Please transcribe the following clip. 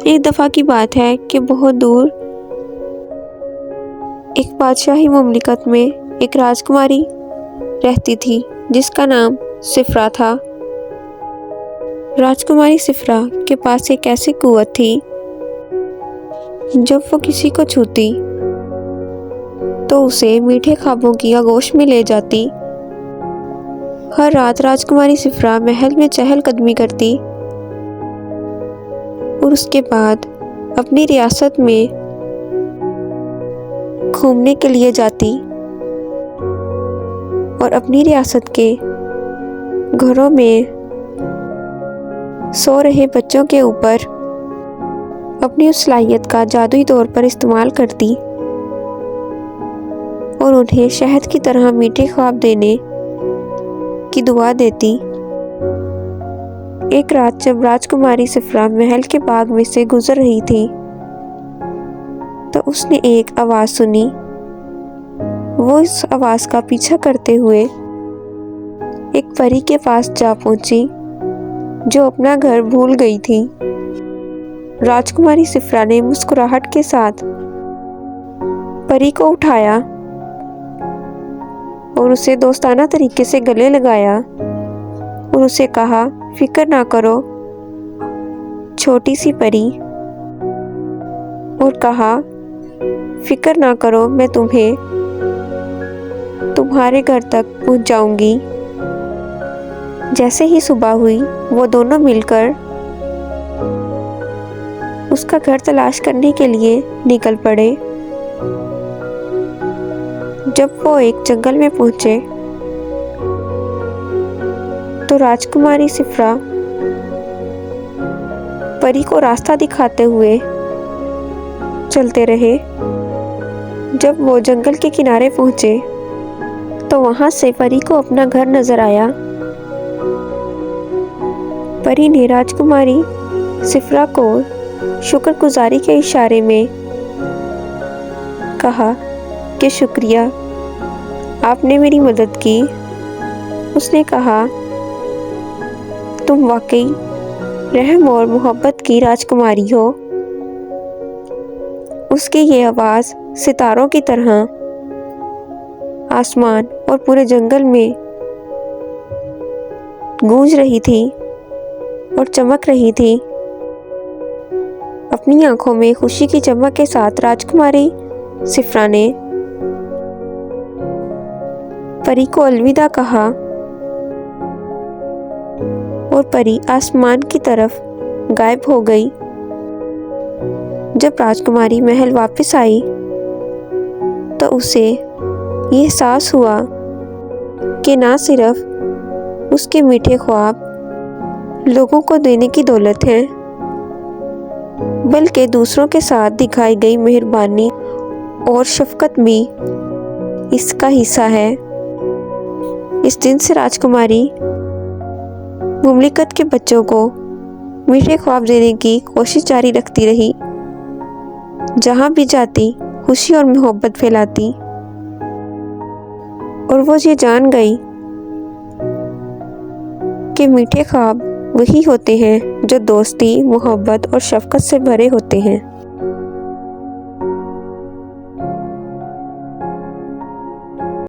एक दफ़ा की बात है कि बहुत दूर एक बादशाही मुमलिकत में एक राजकुमारी रहती थी जिसका नाम सिफ्रा था। राजकुमारी सिफ्रा के पास एक ऐसी कुव्वत थी, जब वो किसी को छूती तो उसे मीठे ख्वाबों की आगोश में ले जाती। हर रात राजकुमारी सिफ्रा महल में चहलकदमी करती और उसके बाद अपनी रियासत में घूमने के लिए जाती और अपनी रियासत के घरों में सो रहे बच्चों के ऊपर अपनी उस सलाहियत का जादुई तौर पर इस्तेमाल करती और उन्हें शहद की तरह मीठे ख्वाब देने की दुआ देती। एक रात जब राजकुमारी सिफ्रा महल के बाग में से गुजर रही थी तो उसने एक आवाज़ सुनी। वो इस आवाज़ का पीछा करते हुए एक परी के पास जा पहुंची जो अपना घर भूल गई थी। राजकुमारी सिफ्रा ने मुस्कुराहट के साथ परी को उठाया और उसे दोस्ताना तरीके से गले लगाया और उसे कहा, फिक्र ना करो छोटी सी परी, और कहा, फिक्र ना करो, मैं तुम्हें तुम्हारे घर तक पहुंच जाऊंगी। जैसे ही सुबह हुई वो दोनों मिलकर उसका घर तलाश करने के लिए निकल पड़े। जब वो एक जंगल में पहुंचे तो राजकुमारी सिफ्रा परी को रास्ता दिखाते हुए चलते रहे। जब वो जंगल के किनारे पहुंचे तो वहां से परी को अपना घर नजर आया। परी ने राजकुमारी सिफ्रा को शुक्रगुजारी के इशारे में कहा कि शुक्रिया, आपने मेरी मदद की। उसने कहा, तुम वाकई रहम और मोहब्बत की राजकुमारी हो। उसकी ये आवाज़ सितारों की तरह आसमान और पूरे जंगल में गूंज रही थी और चमक रही थी। अपनी आंखों में खुशी की चमक के साथ राजकुमारी सिफ्रा ने परी को अलविदा कहा और परी आसमान की तरफ गायब हो गई। जब राजकुमारी महल वापस आई तो उसे ये एहसास हुआ कि ना सिर्फ उसके मीठे ख्वाब लोगों को देने की दौलत है, बल्कि दूसरों के साथ दिखाई गई मेहरबानी और शफकत भी इसका हिस्सा है। इस दिन से राजकुमारी मुमलिकत के बच्चों को मीठे ख्वाब देने की कोशिश जारी रखती रही। जहाँ भी जाती खुशी और मोहब्बत फैलाती, और वो ये जान गई कि मीठे ख्वाब वही होते हैं जो दोस्ती, मोहब्बत और शफकत से भरे होते हैं।